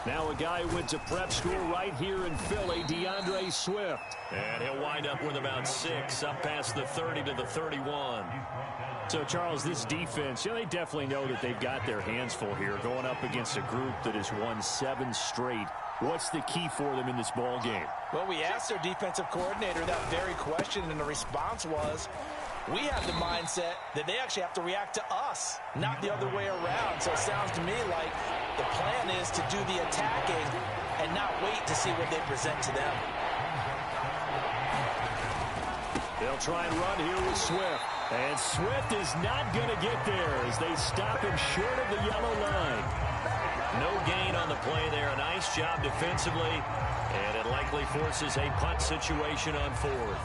Now a guy who went to prep school right here in Philly, DeAndre Swift. And he'll wind up with about 6, up past the 30 to the 31. So, Charles, this defense, they definitely know that they've got their hands full here, going up against a group that has won 7 straight. What's the key for them in this ball game? Well, we asked their defensive coordinator that very question, and the response was, we have the mindset that they actually have to react to us, not the other way around. So it sounds to me like the plan is to do the attacking and not wait to see what they present to them. They'll try and run here with Swift. And Swift is not going to get there as they stop him short of the yellow line. No gain on the play there. A nice job defensively. And it likely forces a punt situation on 4th.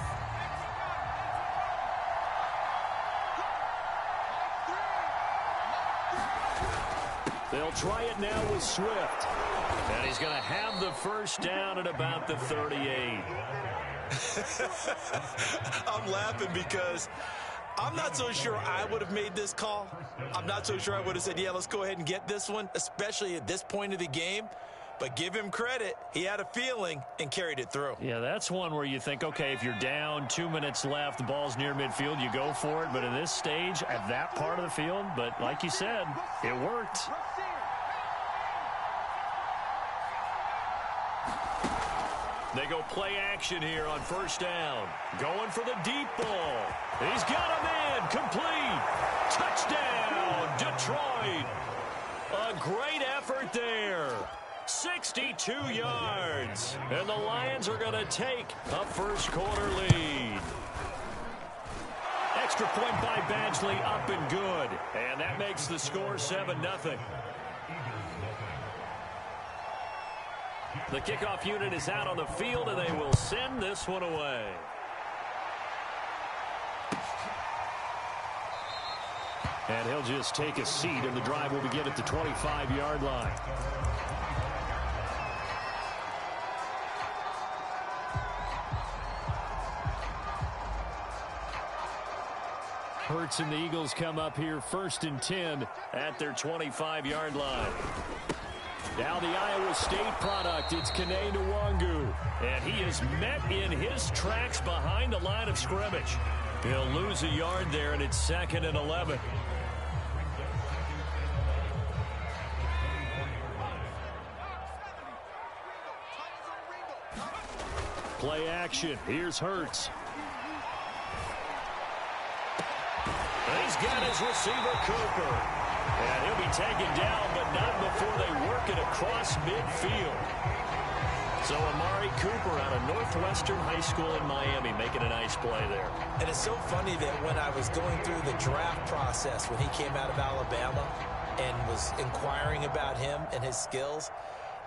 They'll try it now with Swift. And he's going to have the first down at about the 38. I'm laughing because I'm not so sure I would have made this call. I'm not so sure I would have said, yeah, let's go ahead and get this one, especially at this point of the game. But give him credit. He had a feeling and carried it through. Yeah, that's one where you think, okay, if you're down, 2 minutes left, the ball's near midfield, you go for it. But in this stage, at that part of the field, but like you said, it worked. They go play action here on first down. Going for the deep ball. He's got a man. Complete. Touchdown, Detroit. A great effort there. 62 yards. And the Lions are going to take a first quarter lead. Extra point by Badgley, up and good. And that makes the score 7-0. The kickoff unit is out on the field, and they will send this one away. And he'll just take a seat, and the drive will begin at the 25-yard line. Hurts and the Eagles come up here 1st and 10 at their 25-yard line. Now the Iowa State product, it's Kene Nwangu. And he is met in his tracks behind the line of scrimmage. He'll lose a yard there, and it's 2nd and 11. Play action. Here's Hurts. He's got his receiver, Cooper. And he'll be taken down, but not before they work it across midfield. So Amari Cooper out of Northwestern High School in Miami making a nice play there. And it's so funny that when I was going through the draft process when he came out of Alabama and was inquiring about him and his skills,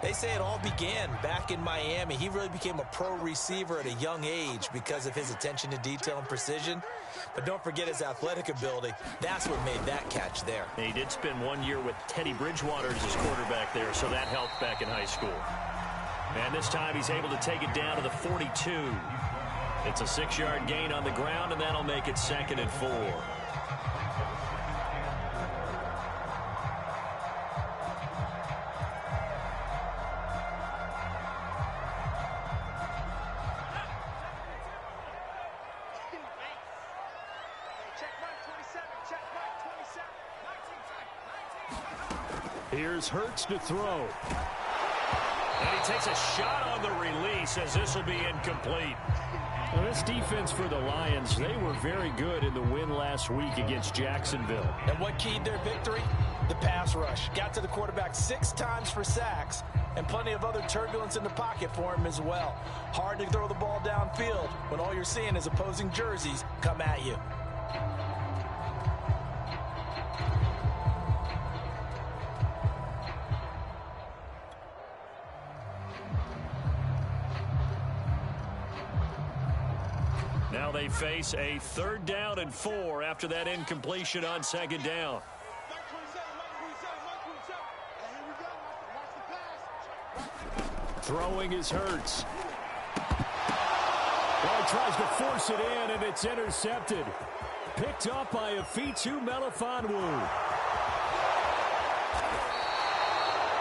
they say it all began back in Miami. He really became a pro receiver at a young age because of his attention to detail and precision. But don't forget his athletic ability. That's what made that catch there. He did spend 1 year with Teddy Bridgewater as his quarterback there, so that helped back in high school. And this time he's able to take it down to the 42. It's a 6-yard gain on the ground, and that'll make it 2nd and 4. Here's Hurts to throw. And he takes a shot on the release as this will be incomplete. Well, this defense for the Lions, they were very good in the win last week against Jacksonville. And what keyed their victory? The pass rush. Got to the quarterback 6 times for sacks, and plenty of other turbulence in the pocket for him as well. Hard to throw the ball downfield when all you're seeing is opposing jerseys come at you. Now they face a 3rd down and 4 after that incompletion on 2nd down. Throwing is Hurts. Well, he tries to force it in, and it's intercepted. Picked up by Afitu Melifonwu.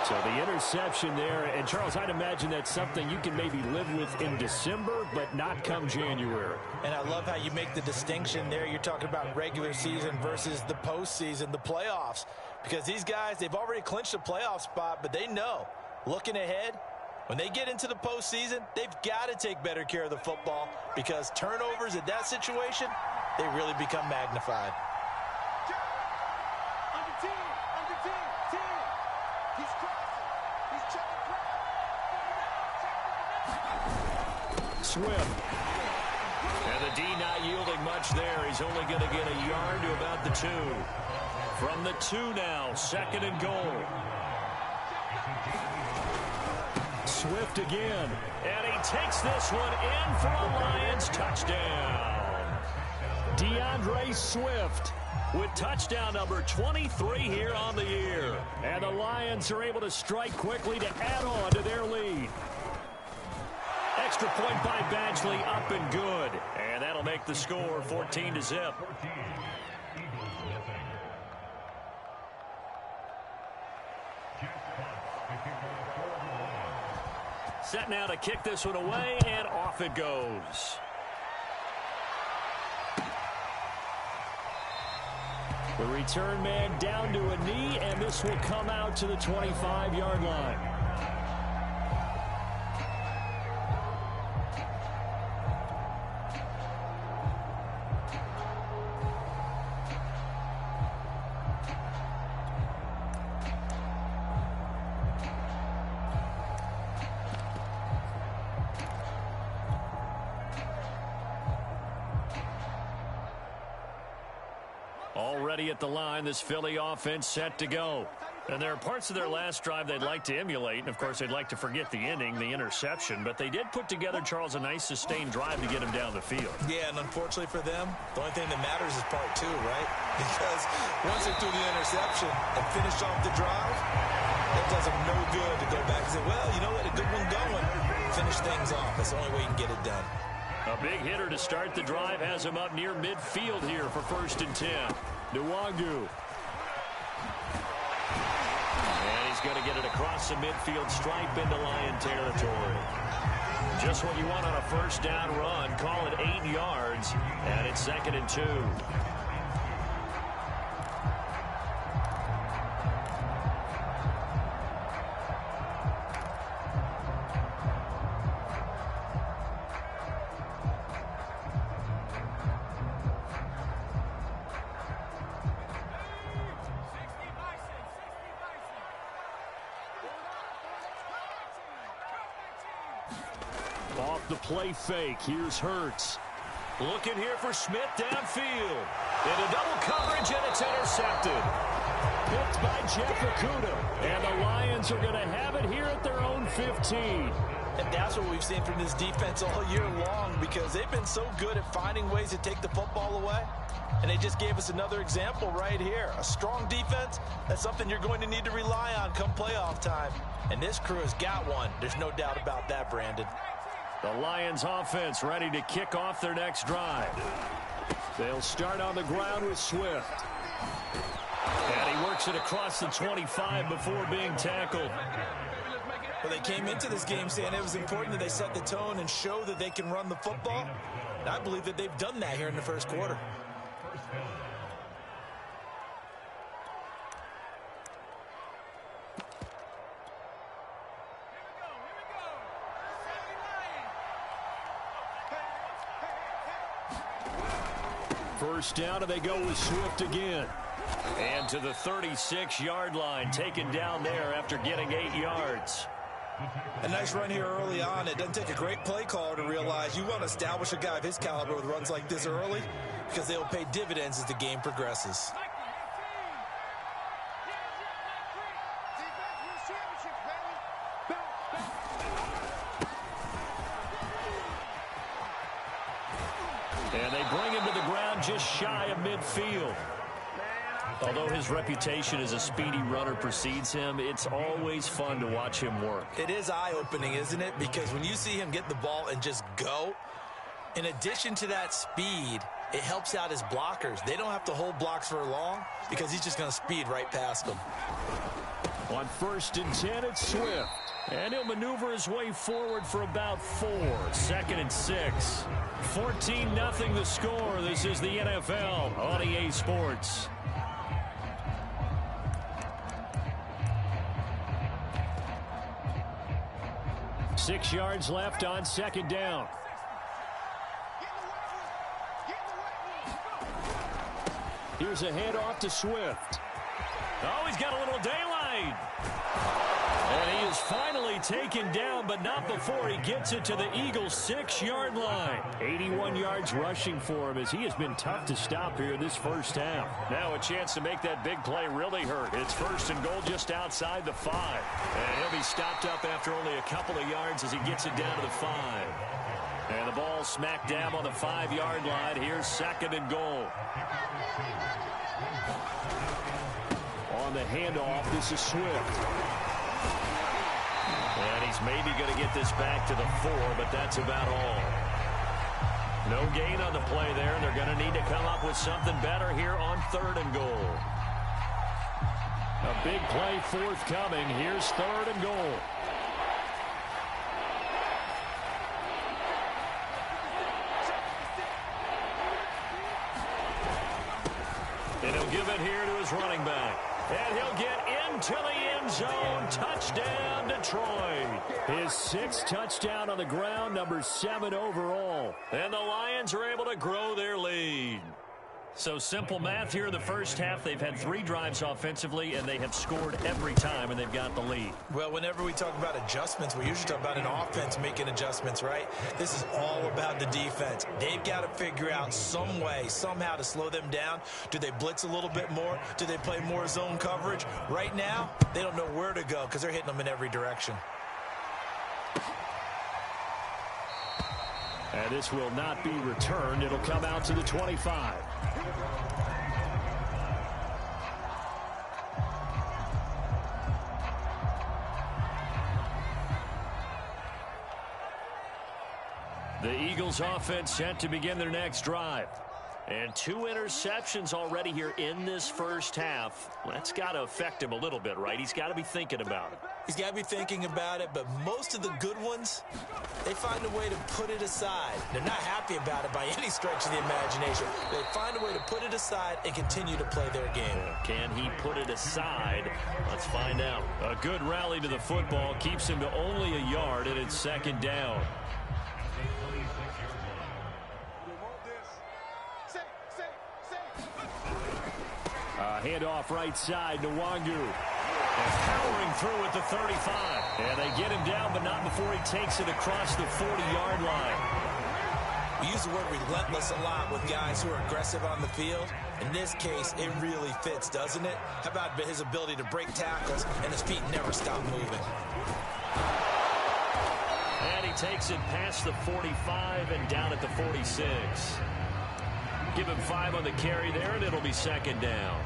So the interception there, and Charles, I'd imagine that's something you can maybe live with in December, but not come January. And I love how you make the distinction there. You're talking about regular season versus the postseason, the playoffs. Because these guys, they've already clinched a playoff spot, but they know, looking ahead, when they get into the postseason, they've got to take better care of the football because turnovers at that situation, they really become magnified. Swift. And the D not yielding much there. He's only going to get a yard to about the 2. From the 2 now, 2nd and goal. Swift again. And he takes this one in for a Lions touchdown. DeAndre Swift with touchdown number 23 here on the year. And the Lions are able to strike quickly to add on to their lead. Extra point by Badgley, up and good. And that'll make the score 14-0. Set now to kick this one away, and off it goes. The return man down to a knee, and this will come out to the 25-yard line. Already at the line, this Philly offense set to go. And there are parts of their last drive they'd like to emulate. And, of course, they'd like to forget the ending, the interception. But they did put together, Charles, a nice sustained drive to get him down the field. Yeah, and unfortunately for them, the only thing that matters is part 2, right? Because once they threw the interception and finished off the drive, it does them no good to go back and say, well, you know what, a good one going. Finish things off. That's the only way you can get it done. A big hitter to start the drive has him up near midfield here for 1st and 10. Nwangu. And he's going to get it across the midfield stripe into Lion territory. Just what you want on a first down run. Call it 8 yards, and it's 2nd and 2. Off the play fake. Here's Hurts. Looking here for Smith downfield. Into double coverage, and it's intercepted. Picked by Jeff Okudah. And the Lions are going to have it here at their own 15. And that's what we've seen from this defense all year long because they've been so good at finding ways to take the football away. And they just gave us another example right here. A strong defense, that's something you're going to need to rely on come playoff time. And this crew has got one. There's no doubt about that, Brandon. The Lions offense ready to kick off their next drive. They'll start on the ground with Swift. And he works it across the 25 before being tackled. Well, they came into this game saying it was important that they set the tone and show that they can run the football. And I believe that they've done that here in the first quarter. First down, and they go with Swift again. And to the 36-yard line, taken down there after getting 8 yards. A nice run here early on. It doesn't take a great play caller to realize you want to establish a guy of his caliber with runs like this early because they'll pay dividends as the game progresses. And they bring him to the ground just shy of midfield. Although his reputation as a speedy runner precedes him, it's always fun to watch him work. It is eye-opening, isn't it? Because when you see him get the ball and just go, in addition to that speed, it helps out his blockers. They don't have to hold blocks for long because he's just going to speed right past them. On 1st and 10, it's Swift. And he'll maneuver his way forward for about 4. 2nd and 6. 14-0 the score. This is the NFL on EA Sports. Six yards left on 2nd down. Here's a handoff to Swift. Oh, he's got a little daylight. And he is finally taken down, but not before he gets it to the Eagles' 6-yard line. 81 yards rushing for him as he has been tough to stop here this first half. Now a chance to make that big play really hurt. It's 1st and goal just outside the 5. And he'll be stopped up after only a couple of yards as he gets it down to the 5. And the ball smack dab on the 5-yard line. Here's 2nd and goal. On the handoff, this is Swift. And he's maybe going to get this back to the 4, but that's about all. No gain on the play there, and they're going to need to come up with something better here on 3rd and goal. A big play forthcoming. Here's 3rd and goal. And he'll give it here to his running back. And he'll get into the end zone. Touchdown, Detroit. His 6th touchdown on the ground, number 7 overall. And the Lions are able to grow their lead. So simple math here in the first half. They've had 3 drives offensively, and they have scored every time, and they've got the lead. Well, whenever we talk about adjustments, we usually talk about an offense making adjustments, right? This is all about the defense. They've got to figure out some way, somehow to slow them down. Do they blitz a little bit more? Do they play more zone coverage? Right now, they don't know where to go because they're hitting them in every direction. And this will not be returned. It'll come out to the 25. The Eagles offense set to begin their next drive. And 2 interceptions already here in this first half. That's got to affect him a little bit, right? He's got to be thinking about it. He's got to be thinking about it, but most of the good ones, they find a way to put it aside. They're not happy about it by any stretch of the imagination. They find a way to put it aside and continue to play their game. Can he put it aside? Let's find out. A good rally to the football keeps him to only a yard, and it's 2nd down. Handoff right side to Nwangu. And powering through at the 35. And they get him down, but not before he takes it across the 40-yard line. We use the word relentless a lot with guys who are aggressive on the field. In this case, it really fits, doesn't it? How about his ability to break tackles and his feet never stop moving? And he takes it past the 45 and down at the 46. Give him 5 on the carry there, and it'll be 2nd down.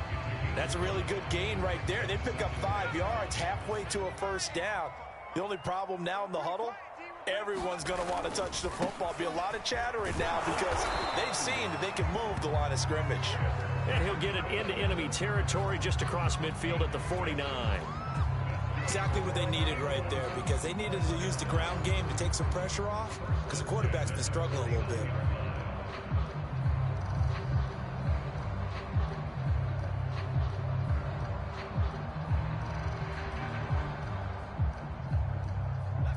That's a really good gain right there. They pick up 5 yards halfway to a first down. The only problem now in the huddle, everyone's going to want to touch the football. Be a lot of chattering now because they've seen that they can move the line of scrimmage. And he'll get it into enemy territory just across midfield at the 49. Exactly what they needed right there because they needed to use the ground game to take some pressure off because the quarterback's been struggling a little bit.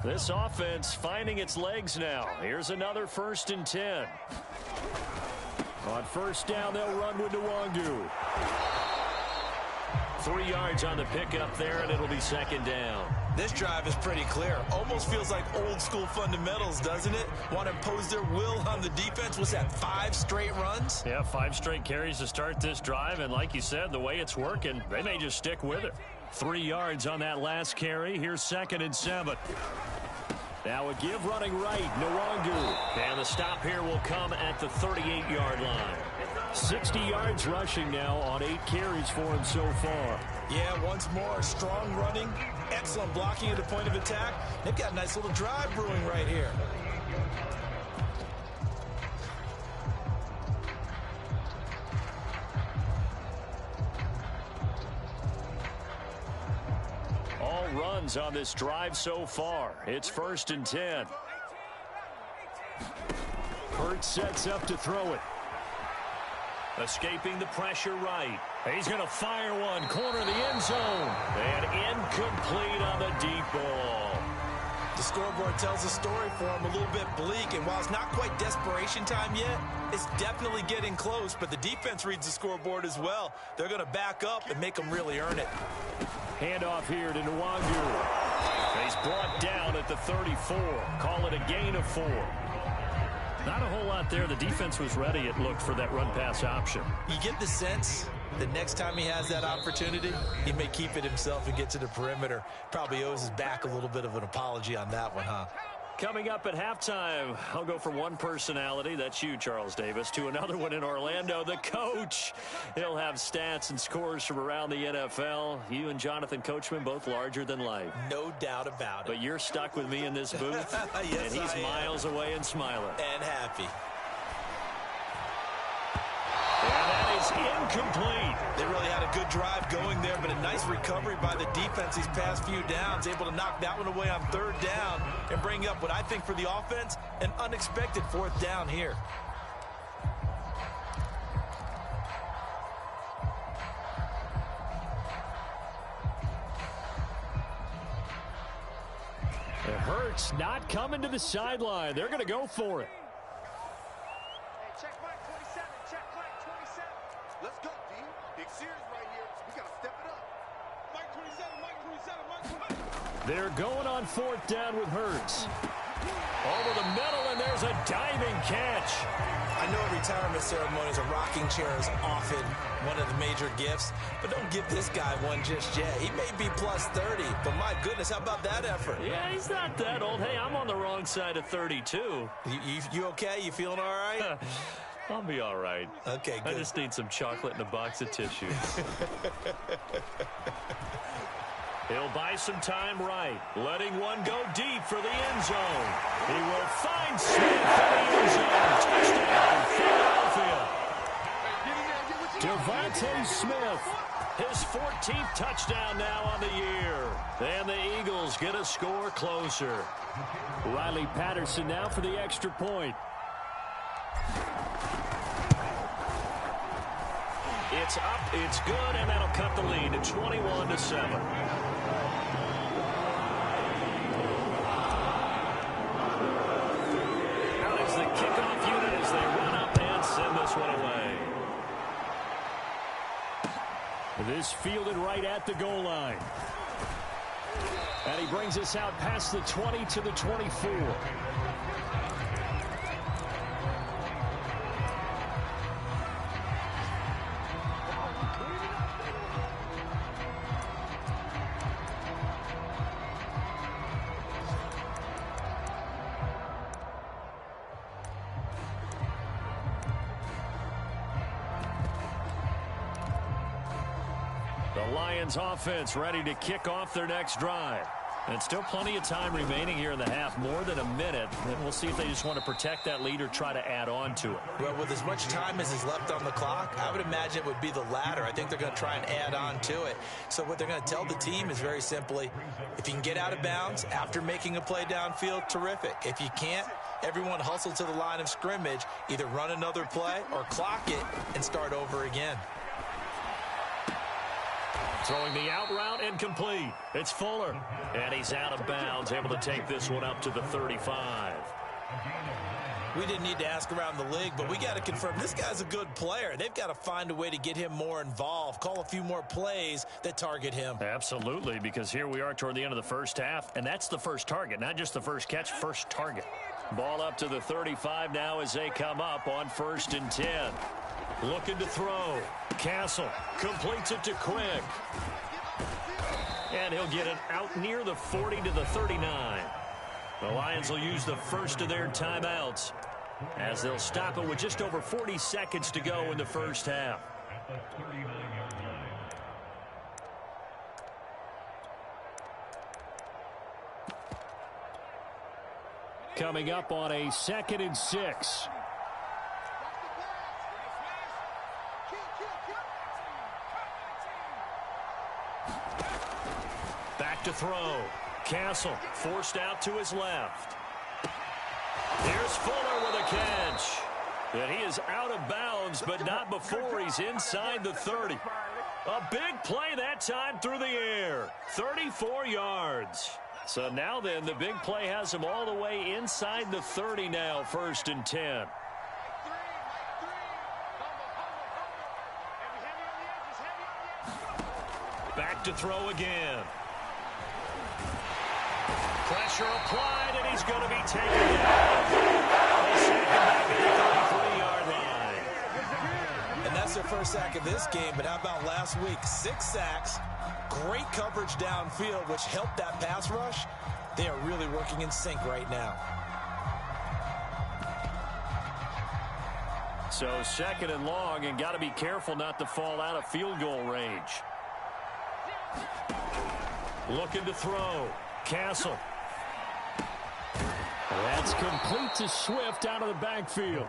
This offense finding its legs now. Here's another 1st and 10. On 1st down, they'll run with Nwangu. 3 yards on the pickup there, and it'll be 2nd down. This drive is pretty clear. Almost feels like old school fundamentals, doesn't it? Want to impose their will on the defense. What's that, 5 straight runs? Yeah, 5 straight carries to start this drive. And like you said, the way it's working, they may just stick with it. 3 yards on that last carry. Here's 2nd and 7. Now a give running right, Nwangu. And the stop here will come at the 38-yard line. 60 yards rushing now on 8 carries for him so far. Yeah, once more, strong running, excellent blocking at the point of attack. They've got a nice little drive brewing right here. runs on this drive so far. It's 1st and 10. Hurts sets up to throw it. Escaping the pressure right. He's going to fire one. Corner of the end zone. And incomplete on the deep ball. The scoreboard tells a story for him, a little bit bleak, and while it's not quite desperation time yet, it's definitely getting close, but the defense reads the scoreboard as well. They're going to back up and make them really earn it. Handoff here to Nwangu. He's brought down at the 34. Call it a gain of 4. Not a whole lot there. The defense was ready, it looked, for that run-pass option. You get the sense the next time he has that opportunity, he may keep it himself and get to the perimeter. Probably owes his back a little bit of an apology on that one, huh? Coming up at halftime, I'll go from one personality, that's you, Charles Davis, to another one in Orlando, the coach. He'll have stats and scores from around the NFL. You and Jonathan Coachman, both larger than life. No doubt about it. But you're stuck with me in this booth, yes, and he's miles away and smiling. And happy. And that is incomplete. They really had a good drive going there, but a nice recovery by the defense these past few downs, able to knock that one away on 3rd down and bring up what I think for the offense, an unexpected 4th down here. It hurts not coming to the sideline. They're going to go for it. They're going on 4th down with Hurts. Over the middle, and there's a diving catch. I know at retirement ceremonies, a rocking chair is often one of the major gifts, but don't give this guy one just yet. He may be plus 30, but my goodness, how about that effort? Yeah, he's not that old. Hey, I'm on the wrong side of 32. You okay? You feeling all right? I'll be all right. Okay, good. I just need some chocolate and a box of tissues. He'll buy some time right. Letting one go deep for the end zone. He will find Smith for the end zone. Touchdown, Philadelphia. Devontae Smith, his 14th touchdown now on the year. And the Eagles get a score closer. Riley Patterson now for the extra point. It's up, it's good, and that'll cut the lead to 21-7. The kickoff unit as they run up and send this one away. This fielded right at the goal line. And he brings us out past the 20 to the 24. Lions offense ready to kick off their next drive. And still plenty of time remaining here in the half, more than a minute. And we'll see if they just want to protect that lead or try to add on to it. Well, with as much time as is left on the clock, I would imagine it would be the latter. I think they're going to try and add on to it. So what they're going to tell the team is very simply, if you can get out of bounds after making a play downfield, terrific. If you can't, everyone hustle to the line of scrimmage, either run another play or clock it and start over again. Throwing the out route incomplete. It's Fuller. And he's out of bounds, able to take this one up to the 35. We didn't need to ask around the league, but we got to confirm this guy's a good player. They've got to find a way to get him more involved, call a few more plays that target him. Absolutely, because here we are toward the end of the first half, and that's the first target, not just the first catch, first target. Ball up to the 35 now as they come up on 1st and 10. Looking to throw. Castle completes it to Quick. And he'll get it out near the 40 to the 39. The Lions will use the first of their timeouts as they'll stop it with just over 40 seconds to go in the first half. Coming up on a 2nd and 6. Back Back to throw. Castle forced out to his left. Here's Fuller with a catch. And he is out of bounds, but not before he's inside the 30. A big play that time through the air. 34 yards. So now then, the big play has him all the way inside the 30 now, 1st and 10. Back to throw again. Pressure applied, and he's going to be taken down. A second back at the 33-yard line. And that's their first sack of this game, but how about last week? 6 sacks, great coverage downfield, which helped that pass rush. They are really working in sync right now. So 2nd and long, and got to be careful not to fall out of field goal range. Looking to throw. Castle. That's complete to Swift out of the backfield.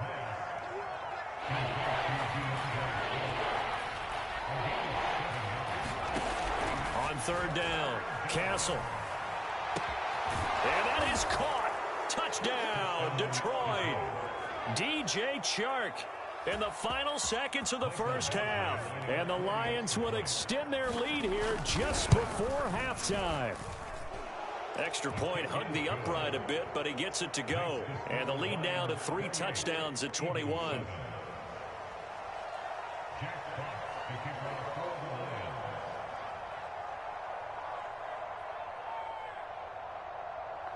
On 3rd down, Castle. And that is caught. Touchdown, Detroit. DJ Chark in the final seconds of the first half. And the Lions would extend their lead here just before halftime. Extra point hugged the upright a bit, but he gets it to go. And the lead now to 3 touchdowns at 21.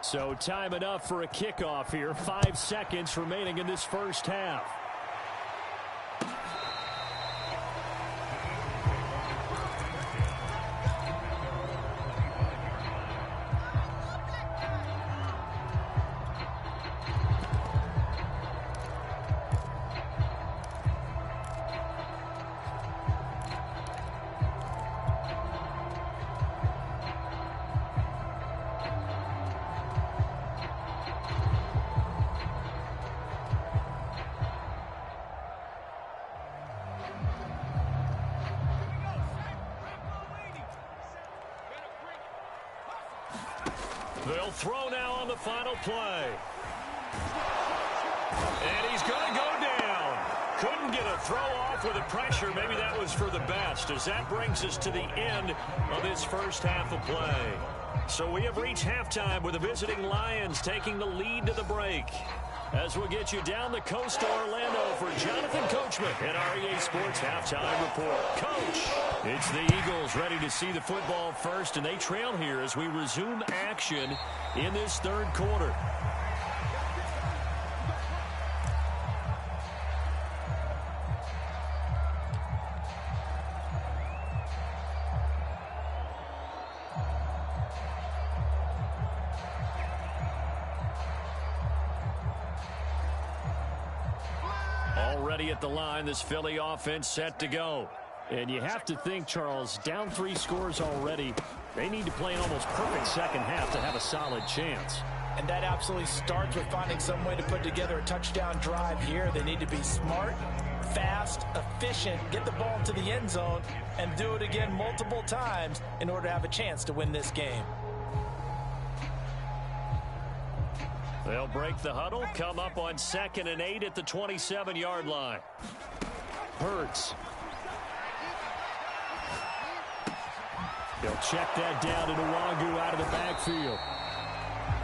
So time enough for a kickoff here. 5 seconds remaining in this first half. They'll throw now on the final play. And he's going to go down. Couldn't get a throw off with the pressure. Maybe that was for the best, as that brings us to the end of this first half of play. So we have reached halftime with the visiting Lions taking the lead to the break. As we'll get you down the coast to Orlando for Jonathan Coachman and our EA Sports Halftime Report. Coach! It's the Eagles ready to see the football first, and they trail here as we resume action in this 3rd quarter. Already at the line, this Philly offense set to go. And you have to think, Charles, down 3 scores already. They need to play an almost perfect second half to have a solid chance. And that absolutely starts with finding some way to put together a touchdown drive here. They need to be smart, fast, efficient, get the ball to the end zone, and do it again multiple times in order to have a chance to win this game. They'll break the huddle, come up on 2nd and 8 at the 27-yard line. Hurts. They'll check that down to Nwangu out of the backfield.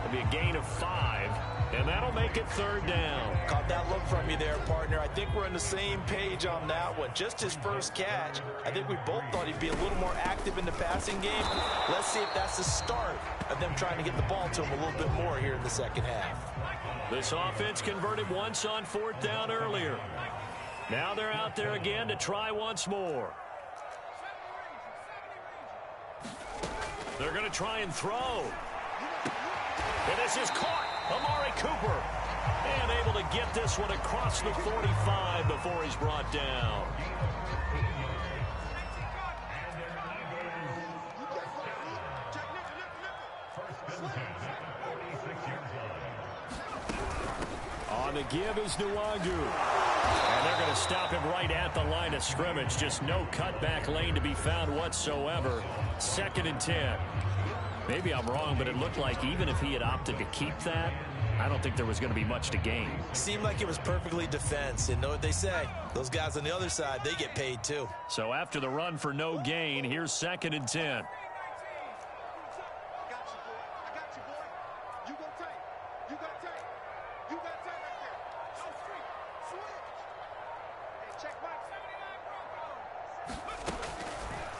It'll be a gain of 5, and that'll make it 3rd down. Caught that look from you there, partner. I think we're on the same page on that one. Just his first catch. I think we both thought he'd be a little more active in the passing game. Let's see if that's the start of them trying to get the ball to him a little bit more here in the second half. This offense converted once on 4th down earlier. Now they're out there again to try once more. They're going to try and throw. And this is caught. Amari Cooper. And able to get this one across the 45 before he's brought down. On the give is Nwangu. And they're going to stop him right at the line of scrimmage. Just no cutback lane to be found whatsoever. 2nd and 10. Maybe I'm wrong, but it looked like even if he had opted to keep that, I don't think there was going to be much to gain. Seemed like it was perfectly defense. And know what they say? Those guys on the other side, they get paid too. So after the run for no gain, here's 2nd and 10.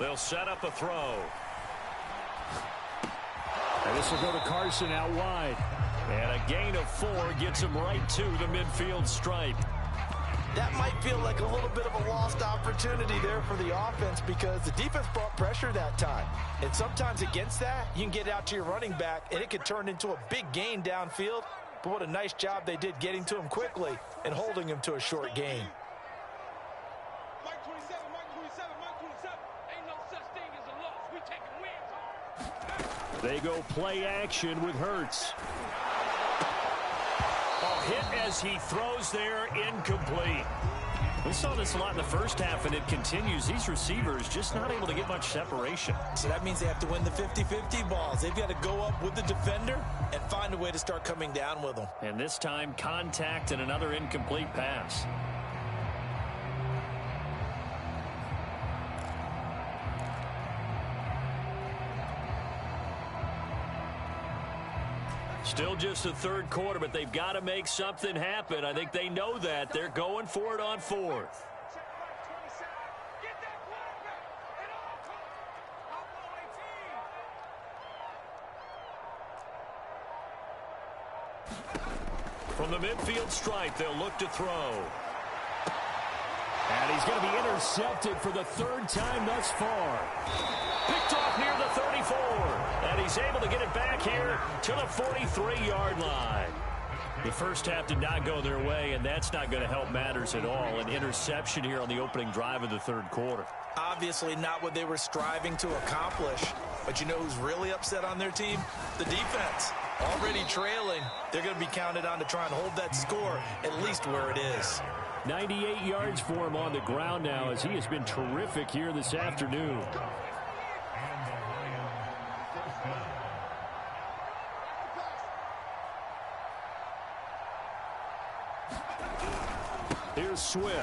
They'll set up a throw. And this will go to Carson out wide. And a gain of 4 gets him right to the midfield stripe. That might feel like a little bit of a lost opportunity there for the offense because the defense brought pressure that time. And sometimes against that, you can get out to your running back, and it could turn into a big gain downfield. But what a nice job they did getting to him quickly and holding him to a short gain. They go play action with Hurts. A hit as he throws there, incomplete. We saw this a lot in the first half, and it continues. These receivers just not able to get much separation. So that means they have to win the 50-50 balls. They've got to go up with the defender and find a way to start coming down with them. And this time, contact and another incomplete pass. Still just the third quarter, but they've got to make something happen. I think they know that. They're going for it on 4th. From the midfield stripe, they'll look to throw. And he's going to be intercepted for the 3rd time thus far. Picked off near the 34. And he's able to get it back here to the 43-yard line. The first half did not go their way, and that's not going to help matters at all. An interception here on the opening drive of the 3rd quarter. Obviously not what they were striving to accomplish. But you know who's really upset on their team? The defense. Already trailing. They're going to be counted on to try and hold that score at least where it is. 98 yards for him on the ground now as he has been terrific here this afternoon. Here's Swift.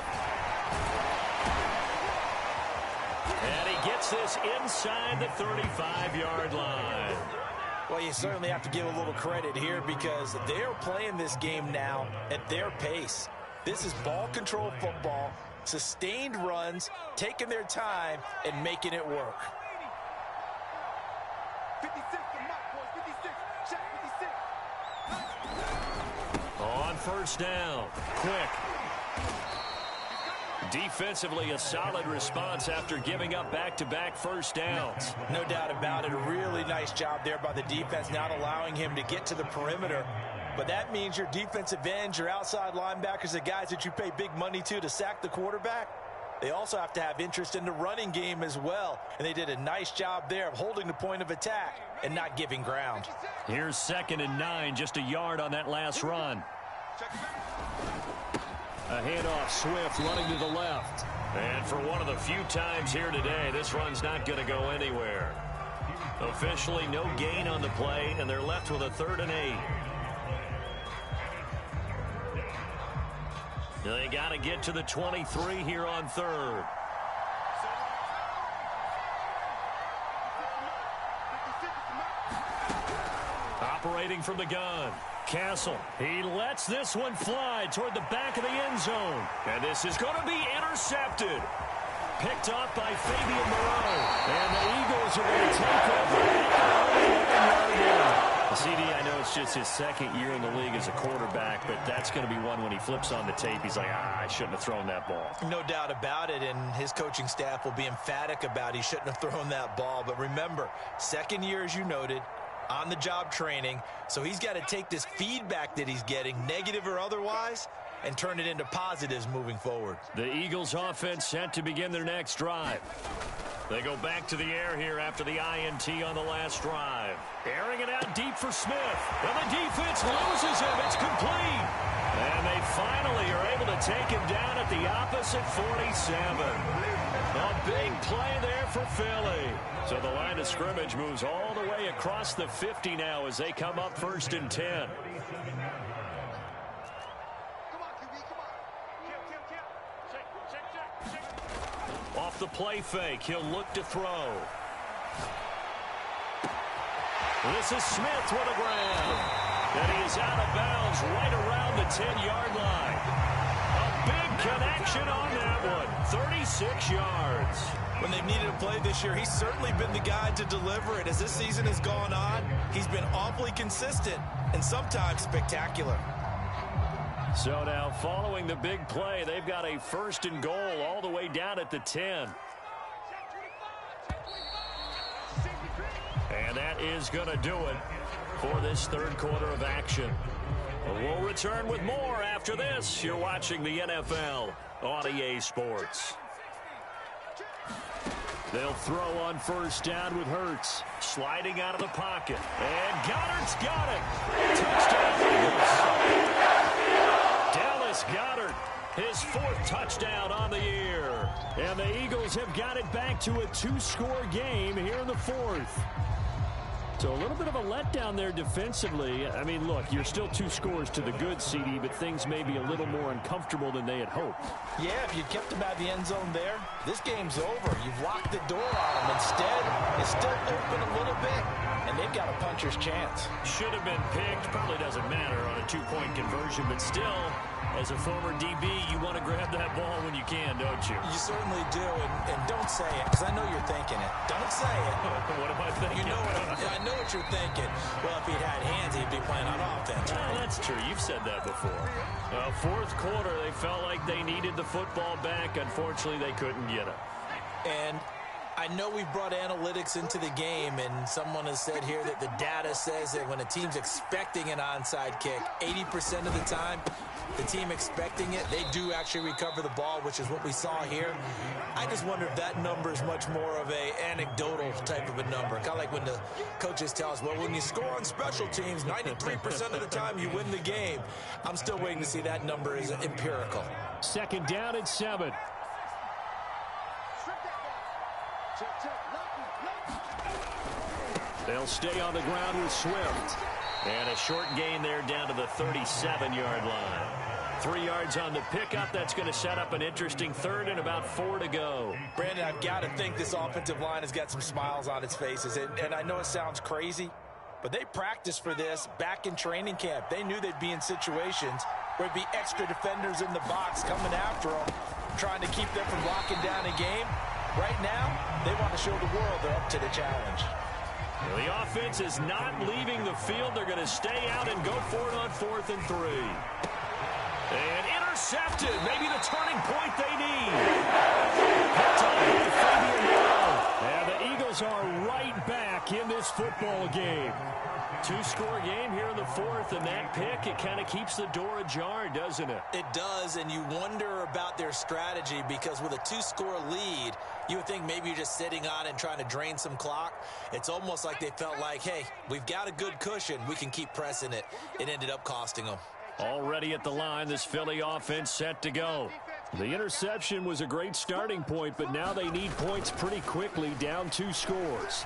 And he gets this inside the 35-yard line. Well, you certainly have to give a little credit here because they're playing this game now at their pace. This is ball control football, sustained runs, taking their time, and making it work. 56. On 1st down. Quick. Defensively, a solid response after giving up back-to-back 1st downs. No doubt about it. A really nice job there by the defense, not allowing him to get to the perimeter. But that means your defensive ends, your outside linebackers, the guys that you pay big money to sack the quarterback, they also have to have interest in the running game as well. And they did a nice job there of holding the point of attack and not giving ground. Here's 2nd and 9, just a yard on that last run. A handoff, Swift running to the left. And for one of the few times here today, this run's not going to go anywhere. Officially, no gain on the play, and they're left with a 3rd and 8. They got to get to the 23 here on 3rd. Operating from the gun. Castle, he lets this one fly toward the back of the end zone. And this is going to be intercepted. Picked up by Fabian Moreau. And the Eagles are going to take over at the 11-yard line. CD, I know it's just his 2nd year in the league as a quarterback, but that's going to be one when he flips on the tape, he's like, I shouldn't have thrown that ball. No doubt about it, and his coaching staff will be emphatic about he shouldn't have thrown that ball. But remember, 2nd year, as you noted, on-the-job training, so he's got to take this feedback that he's getting, negative or otherwise, and turn it into positives moving forward. The Eagles offense set to begin their next drive. They go back to the air here after the INT on the last drive. Airing it out deep for Smith. And the defense loses him. It's complete. And they finally are able to take him down at the opposite 47. A big play there for Philly. So the line of scrimmage moves all the way across the 50 now as they come up 1st and 10. Off the play fake, he'll look to throw. This is Smith with a grab. And he is out of bounds right around the 10-yard line. A big connection on that one. 36 yards. When they've needed a play this year, he's certainly been the guy to deliver it. As this season has gone on, he's been awfully consistent and sometimes spectacular. So now following the big play, they've got a 1st and goal all the way down at the 10. And that is going to do it for this 3rd quarter of action. We'll return with more after this. You're watching the NFL on EA Sports. They'll throw on 1st down with Hurts. Sliding out of the pocket. And Goddard's got it. Touchdown Eagles. Dallas Goedert, his 4th touchdown on the year. And the Eagles have got it back to a 2-score game here in the 4th. So a little bit of a letdown there defensively. I mean, look, you're still 2 scores to the good, CD, but things may be a little more uncomfortable than they had hoped. Yeah, if you kept them out of the end zone there, this game's over. You've locked the door on them. Instead, it's still open a little bit, and they've got a puncher's chance. Should have been picked. Probably doesn't matter on a 2-point conversion, but still, as a former DB, you want to grab that ball when you can, don't you? You certainly do, and don't say it, because I know you're thinking it. Don't say it. What am I thinking? I know what you're thinking. Well, if he'd had hands, he'd be playing on offense. Well, that's true. You've said that before. 4th quarter, they felt like they needed the football back. Unfortunately, they couldn't get it. And I know we've brought analytics into the game, and someone has said here that the data says that when a team's expecting an onside kick, 80% of the time, the team expecting it, they do actually recover the ball, which is what we saw here. I just wonder if that number is much more of a anecdotal type of a number. Kind of like when the coaches tell us, well, when you score on special teams, 93% of the time you win the game. I'm still waiting to see that number is empirical. 2nd down and 7. They'll stay on the ground with Swift. And a short gain there down to the 37-yard line. 3 yards on the pickup. That's going to set up an interesting 3rd and about 4 to go. Brandon, I've got to think this offensive line has got some smiles on its faces. And I know it sounds crazy, but they practiced for this back in training camp. They knew they'd be in situations where it'd be extra defenders in the box coming after them, trying to keep them from locking down a game. Right now, they want to show the world they're up to the challenge. Well, the offense is not leaving the field. They're going to stay out and go for it on 4th and 3. And intercepted. Maybe the turning point they need. And the Eagles are right back in this football game. 2-score game here in the 4th, and that pick, it kind of keeps the door ajar, doesn't it? It does, and you wonder about their strategy because with a 2-score lead, you would think maybe you're just sitting on and trying to drain some clock. It's almost like they felt like, hey, we've got a good cushion. We can keep pressing it. It ended up costing them. Already at the line, this Philly offense set to go. The interception was a great starting point, but now they need points pretty quickly, down 2 scores.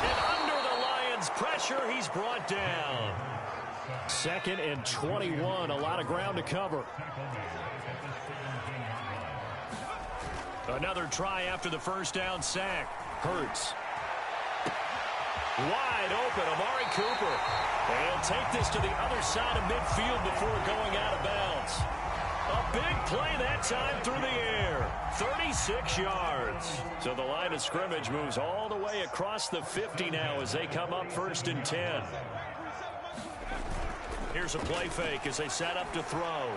And under the Lions' pressure, he's brought down. 2nd and 21, a lot of ground to cover. Another try after the 1st down sack. Hurts. Wide open, Amari Cooper. And take this to the other side of midfield before going out of bounds. A big play that time through the air. 36 yards. So the line of scrimmage moves all the way across the 50 now as they come up 1st and 10. Here's a play fake as they set up to throw.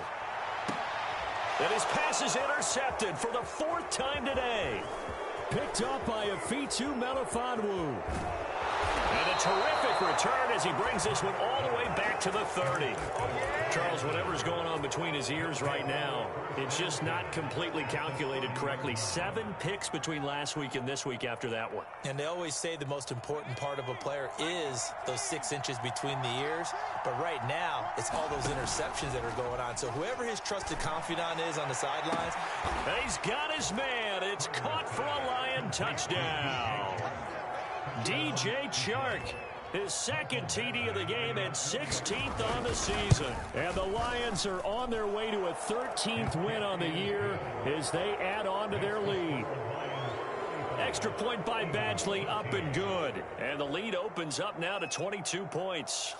And his pass is intercepted for the 4th time today. Picked up by Afitu Melifonwu. And a terrific return as he brings this one all the way back to the 30. Charles, whatever's going on between his ears right now, it's just not completely calculated correctly. 7 picks between last week and this week after that one. And they always say the most important part of a player is those 6 inches between the ears. But right now, it's all those interceptions that are going on. So whoever his trusted confidant is on the sidelines. He's got his man. It's caught for a Lion touchdown. DJ Chark, his second TD of the game and 16th on the season. And the Lions are on their way to a 13th win on the year as they add on to their lead. Extra point by Badgley, up and good. And the lead opens up now to 22 points.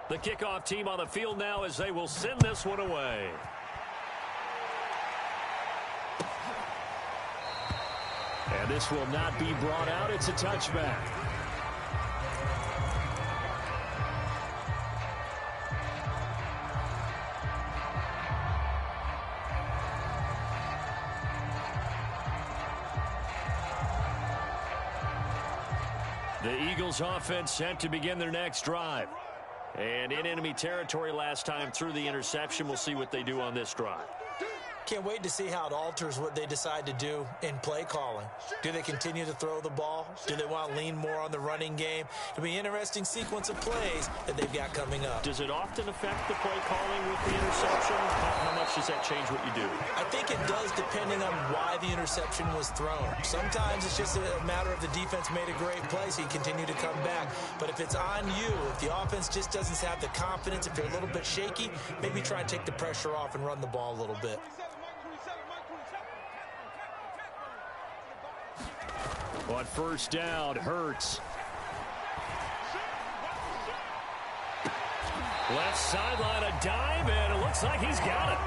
The kickoff team on the field now as they will send this one away. And this will not be brought out. It's a touchback. The Eagles offense set to begin their next drive. And in enemy territory last time through the interception. We'll see what they do on this drive. Can't wait to see how it alters what they decide to do in play calling. Do they continue to throw the ball? Do they want to lean more on the running game? It'll be an interesting sequence of plays that they've got coming up. Does it often affect the play calling with the interception? How much does that change what you do? I think it does depending on why the interception was thrown. Sometimes it's just a matter of the defense made a great play, so you continue to come back. But if it's on you, if the offense just doesn't have the confidence, if you're a little bit shaky, maybe try and take the pressure off and run the ball a little bit. On first down, Hurts. Left sideline, a dive, and it looks like he's got it.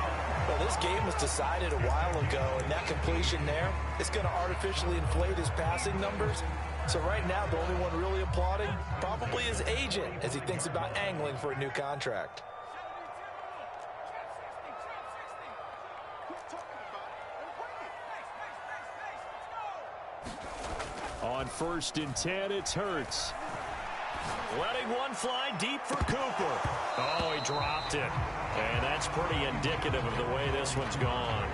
Well, this game was decided a while ago, and that completion there is going to artificially inflate his passing numbers. So right now, the only one really applauding probably his agent as he thinks about angling for a new contract. On first and 10, it's Hurts. Letting one fly deep for Cooper. Oh, he dropped it. And that's pretty indicative of the way this one's gone.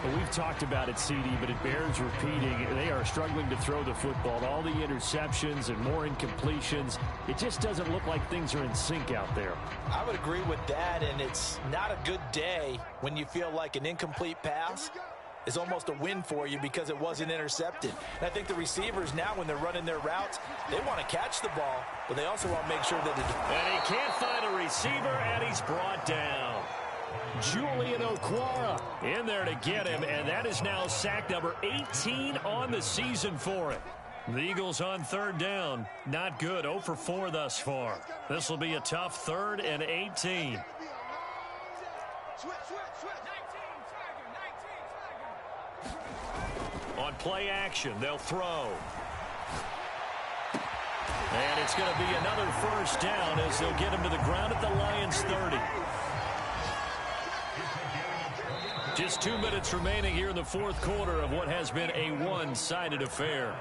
Well, we've talked about it, CD, but it bears repeating. They are struggling to throw the football. All the interceptions and more incompletions. It just doesn't look like things are in sync out there. I would agree with that, and it's not a good day when you feel like an incomplete pass is almost a win for you because it wasn't intercepted. And I think the receivers now, when they're running their routes, they want to catch the ball, but they also want to make sure that and he can't find a receiver, and he's brought down. Julian Okwara in there to get him, and that is now sack number 18 on the season for it. The Eagles on third down. Not good. 0 for 4 thus far. This will be a tough 3rd and 18. On play action, they'll throw. And it's going to be another first down as they'll get him to the ground at the Lions' 30. Just 2 minutes remaining here in the fourth quarter of what has been a one-sided affair.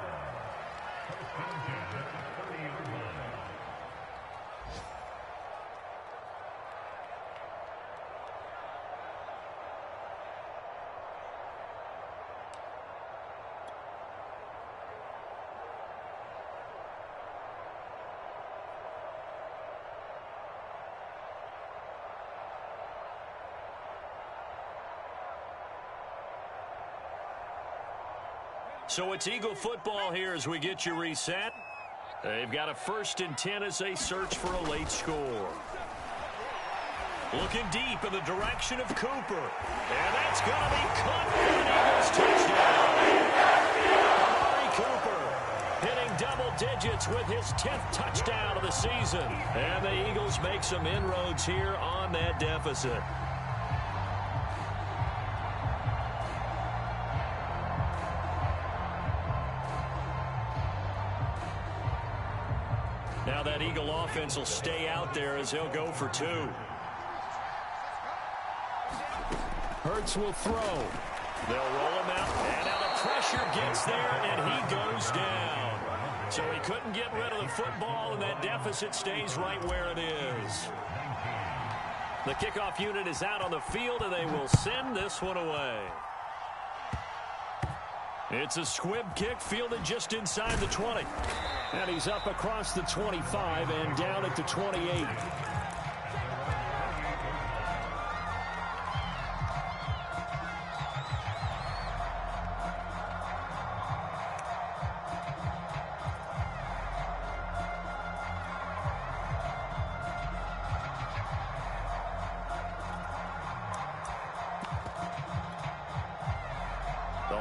So it's Eagle football here as we get you reset. They've got a 1st and 10 as they search for a late score. Looking deep in the direction of Cooper. And that's going to be caught for an Eagles touchdown. Amari Cooper hitting double digits with his 10th touchdown of the season. And the Eagles make some inroads here on that deficit. defense will stay out there as he'll go for 2. Hurts will throw. They'll roll him out, and now the pressure gets there, and he goes down. So he couldn't get rid of the football, and that deficit stays right where it is. The kickoff unit is out on the field, and they will send this one away. It's a squib kick fielded just inside the 20. And he's up across the 25 and down at the 28.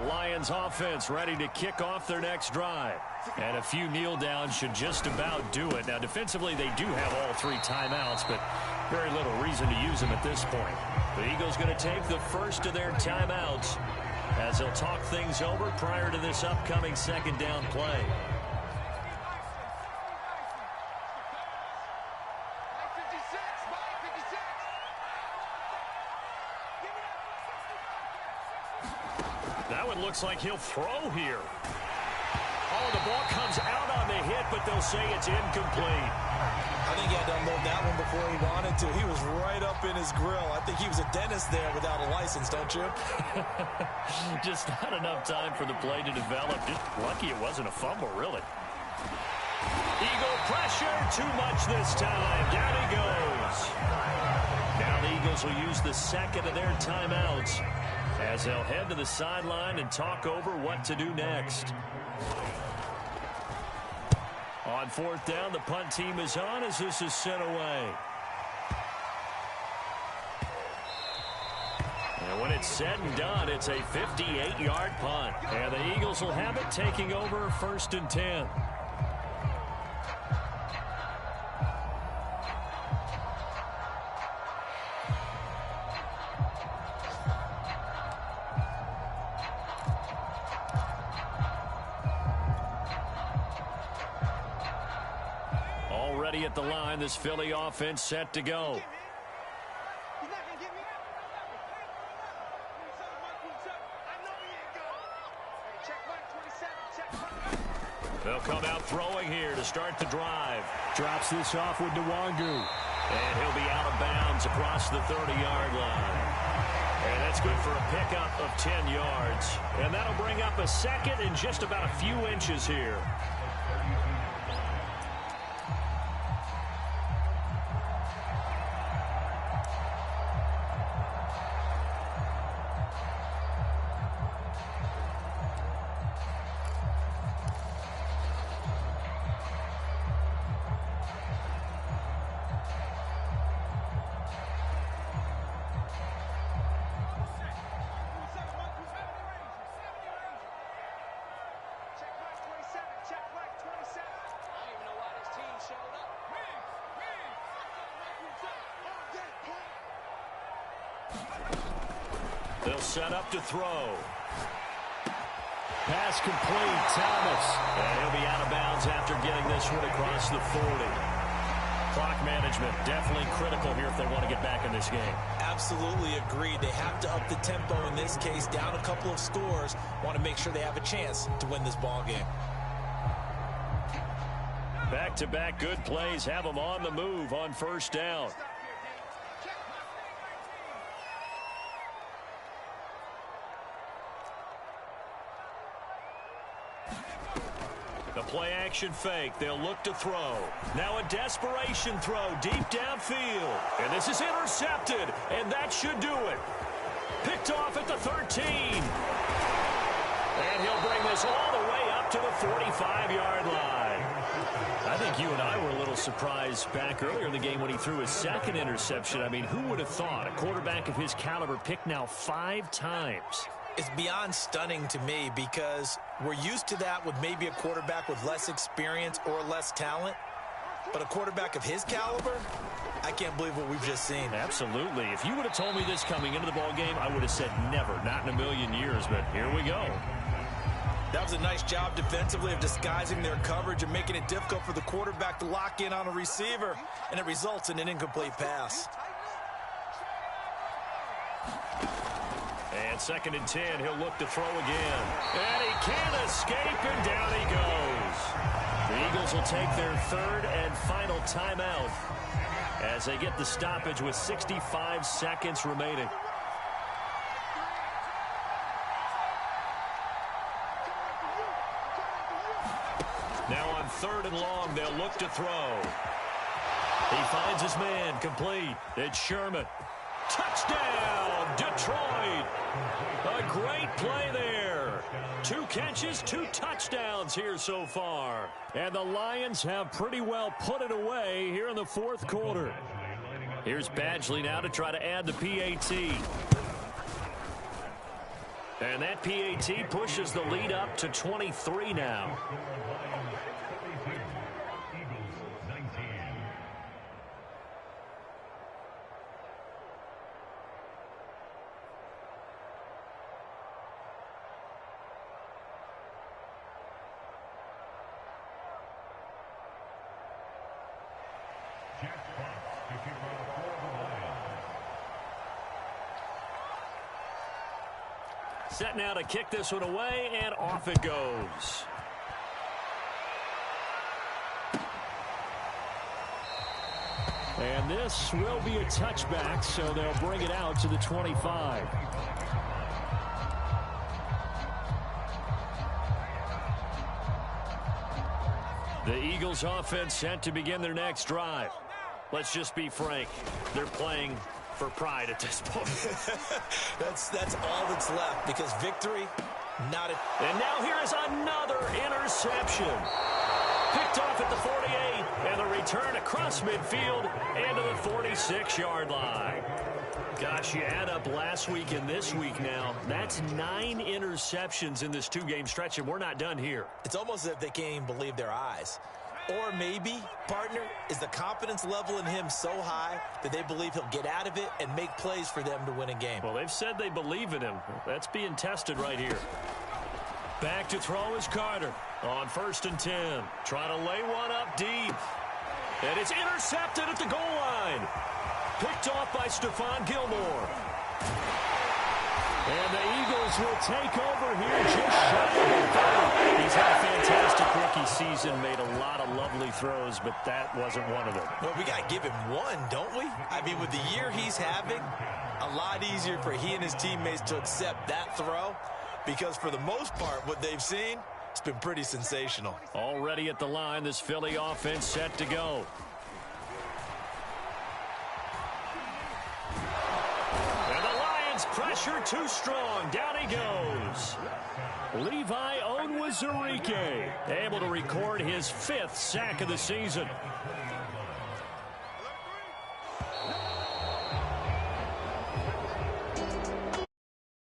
Lions offense ready to kick off their next drive. And a few kneel downs should just about do it. Now, defensively, they do have all 3 timeouts, but very little reason to use them at this point. The Eagles going to take the first of their timeouts as they'll talk things over prior to this upcoming second down play. Looks like he'll throw here. Oh, the ball comes out on the hit, but they'll say it's incomplete. I think he had to unload that one before he wanted to. He was right up in his grill. I think he was a dentist there without a license, don't you? Just not enough time for the play to develop. Just lucky it wasn't a fumble, really. Eagle pressure, too much this time. Down he goes. Now the Eagles will use the second of their timeouts as they'll head to the sideline and talk over what to do next. On 4th down, the punt team is on as this is sent away. And when it's said and done, it's a 58-yard punt. And the Eagles will have it taking over 1st and 10. Already at the line, this Philly offense set to go. They'll come out throwing here to start the drive. Drops this off with Nwangu. And he'll be out of bounds across the 30-yard line. And that's good for a pickup of 10 yards. And that'll bring up a second and just about a few inches here. They'll set up to throw. Pass complete, Thomas. And he'll be out of bounds after getting this one across the 40. Clock management definitely critical here if they want to get back in this game. Absolutely agreed. They have to up the tempo in this case, down a couple of scores. Want to make sure they have a chance to win this ball game. Back-to-back good plays have them on the move on 1st down. The play-action fake. They'll look to throw. Now a desperation throw deep downfield. And this is intercepted, and that should do it. Picked off at the 13. And he'll bring this all the way up to the 45-yard line. I think you and I were a little surprised back earlier in the game when he threw his second interception. I mean, who would have thought a quarterback of his caliber picked now 5 times? It's beyond stunning to me because we're used to that with maybe a quarterback with less experience or less talent. But a quarterback of his caliber, I can't believe what we've just seen. Absolutely. If you would have told me this coming into the ball game, I would have said never, not in a million years. But here we go. That was a nice job defensively of disguising their coverage and making it difficult for the quarterback to lock in on a receiver, and it results in an incomplete pass. And 2nd and 10, he'll look to throw again. And he can't escape, and down he goes. The Eagles will take their 3rd and final timeout as they get the stoppage with 65 seconds remaining. Now on 3rd and long, they'll look to throw. He finds his man, complete. It's Sherman. Touchdown, Detroit. A great play there. 2 catches, 2 touchdowns here so far. And the Lions have pretty well put it away here in the 4th quarter. Here's Badgley now to try to add the PAT. And that PAT pushes the lead up to 23 now. Set now to kick this one away, and off it goes. And this will be a touchback, so they'll bring it out to the 25. The Eagles offense set to begin their next drive. Let's just be frank. They're playing for pride at this point. That's all that's left, because victory, not a... And now here is another interception. Picked off at the 48, and the return across midfield and to the 46-yard line. Gosh, you add up last week and this week now. That's 9 interceptions in this 2-game stretch, and we're not done here. It's almost as if they can't even believe their eyes. Or maybe, partner, is the confidence level in him so high that they believe he'll get out of it and make plays for them to win a game. Well, they've said they believe in him. That's being tested right here. Back to throw is Carter on 1st and 10. Trying to lay one up deep. And it's intercepted at the goal line. Picked off by Stephon Gilmore. And the Eagles will take over here just shy of the 30. He's had a fantastic rookie season, made a lot of lovely throws, but that wasn't one of them. Well, we got to give him one, don't we? I mean, with the year he's having, a lot easier for he and his teammates to accept that throw, because for the most part, what they've seen, it's been pretty sensational. Already at the line, this Philly offense set to go. Pressure too strong. Down he goes. Levi Onwuzurike able to record his 5th sack of the season.